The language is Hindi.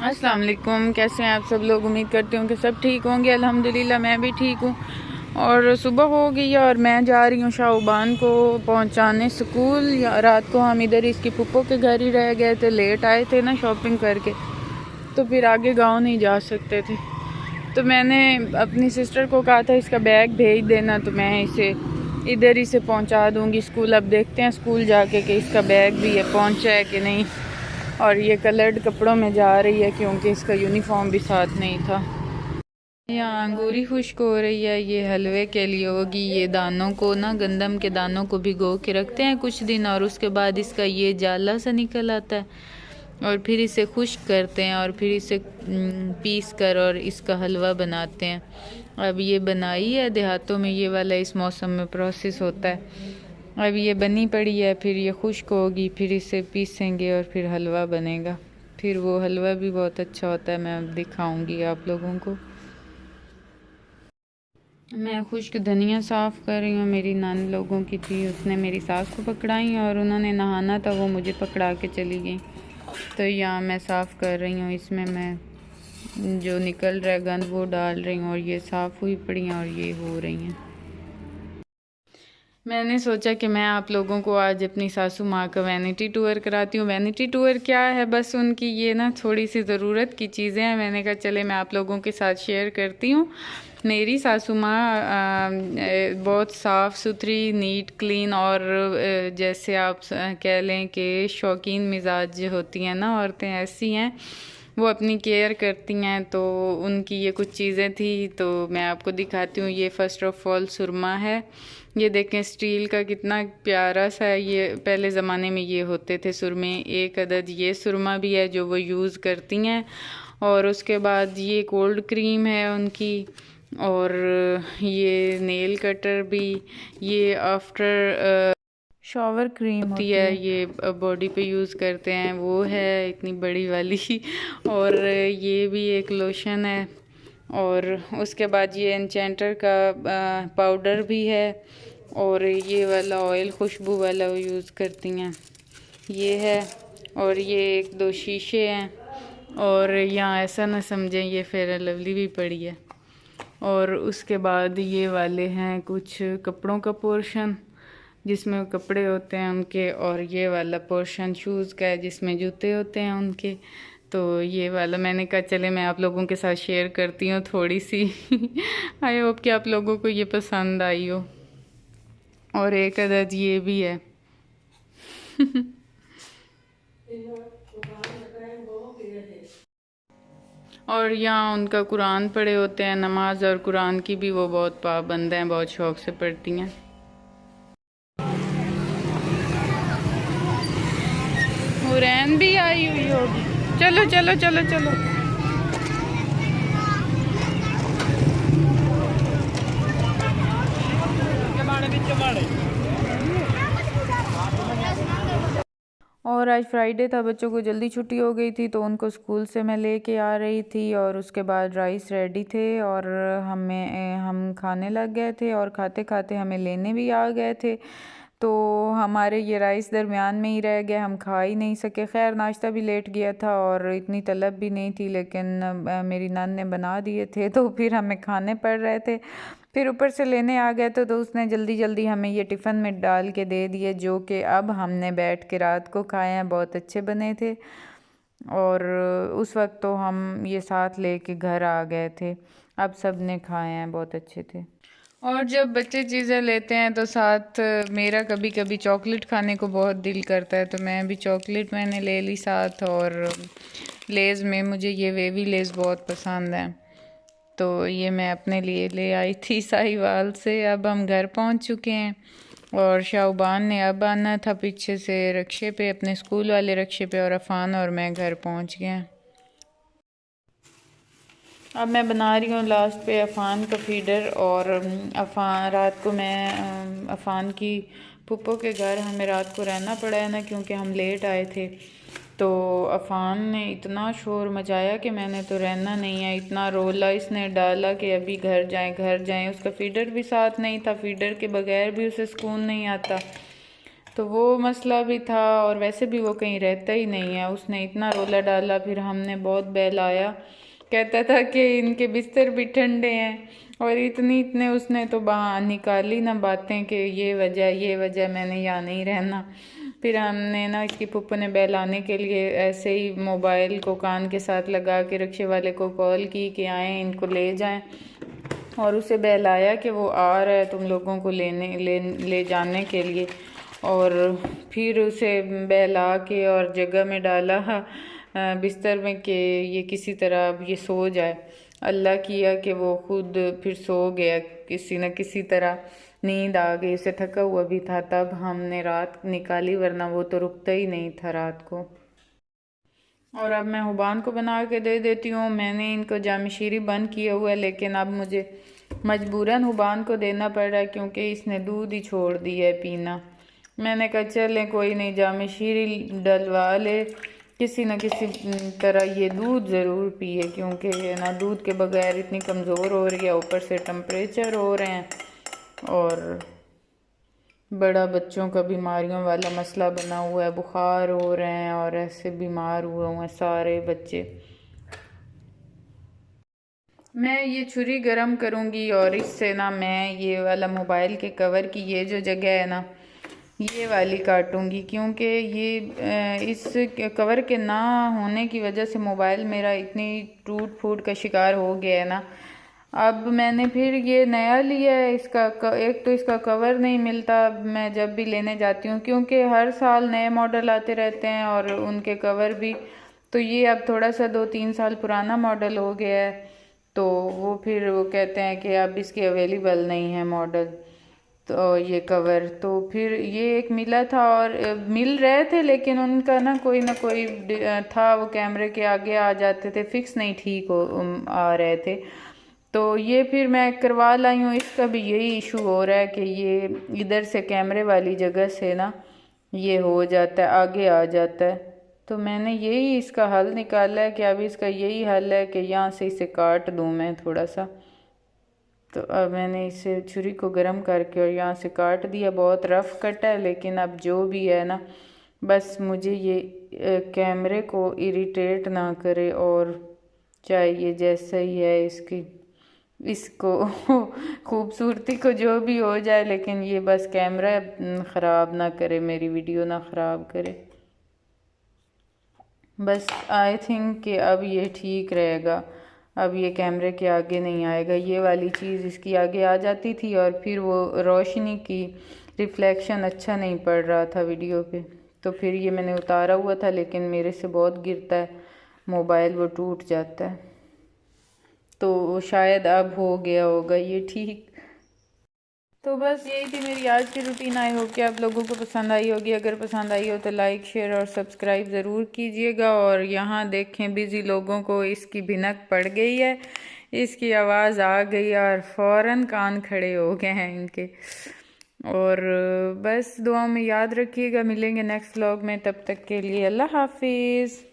अस्सलाम वालेकुम। कैसे हैं आप सब लोग? उम्मीद करती हूँ कि सब ठीक होंगे। अल्हम्दुलिल्लाह मैं भी ठीक हूँ। और सुबह हो गई है और मैं जा रही हूँ शाहबान को पहुँचाने स्कूल। या रात को हम इधर इसकी पुप्पो के घर ही रह गए थे, लेट आए थे ना शॉपिंग करके, तो फिर आगे गाँव नहीं जा सकते थे। तो मैंने अपनी सिस्टर को कहा था इसका बैग भेज देना, तो मैं इसे इधर ही से पहुँचा दूँगी स्कूल। अब देखते हैं स्कूल जाके कि इसका बैग भी है पहुँचा है कि नहीं। और ये कलर्ड कपड़ों में जा रही है क्योंकि इसका यूनिफॉर्म भी साथ नहीं था। यहाँ अंगूरी खुश्क हो रही है, ये हलवे के लिए होगी। ये दानों को ना, गंदम के दानों को भिगो के रखते हैं कुछ दिन, और उसके बाद इसका ये जाला सा निकल आता है और फिर इसे खुश्क करते हैं और फिर इसे पीस कर और इसका हलवा बनाते हैं। अब ये बनाई है देहातों में, ये वाला इस मौसम में प्रोसेस होता है। अब ये बनी पड़ी है, फिर ये खुश्क होगी, फिर इसे पीसेंगे और फिर हलवा बनेगा। फिर वो हलवा भी बहुत अच्छा होता है, मैं अब दिखाऊंगी आप लोगों को। मैं खुश्क धनिया साफ़ कर रही हूँ। मेरी नानी लोगों की थी, उसने मेरी सास को पकड़ाई और उन्होंने नहाना था, वो मुझे पकड़ा के चली गई। तो यहाँ मैं साफ़ कर रही हूँ, इसमें मैं जो निकल रहा है गंद वो डाल रही हूँ और ये साफ़ हुई पड़ी हैं और ये हो रही हैं। मैंने सोचा कि मैं आप लोगों को आज अपनी सासू माँ का वैनिटी टूर कराती हूँ। वैनिटी टूर क्या है, बस उनकी ये ना थोड़ी सी ज़रूरत की चीज़ें हैं। मैंने कहा चले मैं आप लोगों के साथ शेयर करती हूँ। मेरी सासू माँ बहुत साफ़ सुथरी, नीट क्लीन और जैसे आप कह लें कि शौकीन मिजाज होती हैं ना औरतें, ऐसी हैं। वो अपनी केयर करती हैं, तो उनकी ये कुछ चीज़ें थी तो मैं आपको दिखाती हूँ। ये फ़र्स्ट ऑफ ऑल सुरमा है। ये देखें स्टील का कितना प्यारा सा है। ये पहले ज़माने में ये होते थे सुरमे, एक अदद ये सुरमा भी है जो वो यूज़ करती हैं। और उसके बाद ये कोल्ड क्रीम है उनकी, और ये नेल कटर भी, ये आफ्टर शॉवर क्रीम होती है, ये बॉडी पे यूज़ करते हैं, वो है इतनी बड़ी वाली और ये भी एक लोशन है। और उसके बाद ये एनचेंटर का पाउडर भी है, और ये वाला ऑयल खुशबू वाला वो यूज़ करती हैं, ये है। और ये एक दो शीशे हैं, और यहाँ ऐसा ना समझें ये फेयर लवली भी पड़ी है। और उसके बाद ये वाले हैं कुछ कपड़ों का पोर्शन जिसमें कपड़े होते हैं उनके, और ये वाला पोर्शन शूज़ का है जिसमें जूते होते हैं उनके। तो ये वाला मैंने कहा चले मैं आप लोगों के साथ शेयर करती हूँ थोड़ी सी आई होप कि आप लोगों को ये पसंद आई हो। और एक अदद ये भी है और यहाँ उनका कुरान पढ़े होते हैं, नमाज और कुरान की भी वो बहुत पाबंद हैं, बहुत शौक़ से पढ़ती हैं। हुरैन भी आई हुई होगी। चलो चलो चलो चलो। और आज फ्राइडे था, बच्चों को जल्दी छुट्टी हो गई थी तो उनको स्कूल से मैं लेके आ रही थी। और उसके बाद राइस रेडी थे और हम खाने लग गए थे, और खाते खाते हमें लेने भी आ गए थे। तो हमारे ये राइस दरमियान में ही रह गए, हम खा ही नहीं सके। खैर नाश्ता भी लेट गया था और इतनी तलब भी नहीं थी, लेकिन मेरी नान ने बना दिए थे तो फिर हमें खाने पड़ रहे थे। फिर ऊपर से लेने आ गए तो उसने जल्दी जल्दी हमें ये टिफ़िन में डाल के दे दिए, जो कि अब हमने बैठ के रात को खाए हैं। बहुत अच्छे बने थे, और उस वक्त तो हम ये साथ लेके घर आ गए थे। अब सब ने खाए हैं, बहुत अच्छे थे। और जब बच्चे चीज़ें लेते हैं तो साथ मेरा कभी कभी चॉकलेट खाने को बहुत दिल करता है, तो मैं भी चॉकलेट मैंने ले ली साथ। और लेज़ में मुझे ये वेवी लेज़ बहुत पसंद है, तो ये मैं अपने लिए ले आई थी साहिवाल से। अब हम घर पहुंच चुके हैं और शाहबान ने अब आना था पीछे से रक्शे पे, अपने स्कूल वाले रक्शे पे, और अफ़ान और मैं घर पहुंच गए। अब मैं बना रही हूँ लास्ट पे अफ़ान का फीडर। और अफ़ान रात को मैं अफ़ान की पुप्पो के घर हमें रात को रहना पड़ा है ना, क्योंकि हम लेट आए थे। तो अफ़ान ने इतना शोर मचाया कि मैंने तो रहना नहीं है, इतना रोला इसने डाला कि अभी घर जाएं घर जाएं। उसका फीडर भी साथ नहीं था, फीडर के बगैर भी उसे सुकून नहीं आता। तो वो मसला भी था, और वैसे भी वो कहीं रहता ही नहीं है। उसने इतना रोला डाला, फिर हमने बहुत बहलाया। कहता था कि इनके बिस्तर भी ठंडे हैं, और इतने उसने तो बहा निकाली ना बातें कि ये वजह मैंने यहाँ नहीं रहना। फिर हमने ना इसकी फुप्पो ने बहलाने के लिए ऐसे ही मोबाइल को कान के साथ लगा के रिक्शे वाले को कॉल की कि आएँ इनको ले जाएं, और उसे बहलाया कि वो आ रहा है तुम लोगों को ले जाने के लिए। और फिर उसे बहला के और जगह में डाला बिस्तर में कि ये किसी तरह अब ये सो जाए। अल्लाह किया कि वो खुद फिर सो गया, किसी न किसी तरह नींद आ गई। उसे थका हुआ भी था, तब हमने रात निकाली, वरना वो तो रुकता ही नहीं था रात को। और अब मैं हुबान को बना के दे देती हूँ। मैंने इनको जामशीरी बंद किया हुआ है, लेकिन अब मुझे मजबूरन हुबान को देना पड़ रहा है क्योंकि इसने दूध ही छोड़ दिया है पीना। मैंने कहा चलें कोई नहीं, जामशीरी डलवा ले, किसी न किसी तरह ये दूध ज़रूर पिए, क्योंकि ना दूध के बगैर इतनी कमज़ोर हो रही है, ऊपर से टेम्परेचर हो रहे हैं, और बड़ा बच्चों का बीमारियों वाला मसला बना हुआ है, बुखार हो रहे हैं और ऐसे बीमार हुए हुए हैं सारे बच्चे। मैं ये छुरी गरम करूँगी और इससे ना मैं ये वाला मोबाइल के कवर की ये जो जगह है ना, ये वाली काटूँगी, क्योंकि ये इस कवर के ना होने की वजह से मोबाइल मेरा इतनी टूट फूट का शिकार हो गया है ना। अब मैंने फिर ये नया लिया है, इसका एक तो इसका कवर नहीं मिलता मैं जब भी लेने जाती हूँ, क्योंकि हर साल नए मॉडल आते रहते हैं और उनके कवर भी। तो ये अब थोड़ा सा 2-3 साल पुराना मॉडल हो गया है, तो वो फिर वो कहते हैं कि अब इसके अवेलेबल नहीं है मॉडल, तो ये कवर। तो फिर ये एक मिला था, और मिल रहे थे लेकिन उनका ना कोई था, वो कैमरे के आगे आ जाते थे, फिक्स नहीं ठीक हो आ रहे थे। तो ये फिर मैं करवा लाई हूँ। इसका भी यही इशू हो रहा है कि ये इधर से कैमरे वाली जगह से ना ये हो जाता है, आगे आ जाता है। तो मैंने यही इसका हल निकाला है कि अभी इसका यही हल है कि यहाँ से इसे काट दूँ मैं थोड़ा सा। तो अब मैंने इसे छुरी को गर्म करके और यहाँ से काट दिया। बहुत रफ़ कट है, लेकिन अब जो भी है ना, बस मुझे ये कैमरे को इरिटेट ना करे, और चाहे ये जैसा ही है इसको खूबसूरती को जो भी हो जाए, लेकिन ये बस कैमरा ख़राब ना करे, मेरी वीडियो ना ख़राब करे। बस आई थिंक कि अब ये ठीक रहेगा, अब ये कैमरे के आगे नहीं आएगा। ये वाली चीज़ इसकी आगे आ जाती थी और फिर वो रोशनी की रिफ्लेक्शन अच्छा नहीं पड़ रहा था वीडियो पे, तो फिर ये मैंने उतारा हुआ था, लेकिन मेरे से बहुत गिरता है मोबाइल, वो टूट जाता है। तो शायद अब हो गया होगा ये ठीक। तो बस यही थी मेरी आज की रूटीन। आई होप कि आप लोगों को पसंद आई होगी। अगर पसंद आई हो तो लाइक शेयर और सब्सक्राइब ज़रूर कीजिएगा। और यहाँ देखें बिज़ी लोगों को इसकी भिनक पड़ गई है, इसकी आवाज़ आ गई और फ़ौरन कान खड़े हो गए हैं इनके। और बस दुआ में याद रखिएगा, मिलेंगे नेक्स्ट व्लॉग में, तब तक के लिए अल्लाह हाफिज़।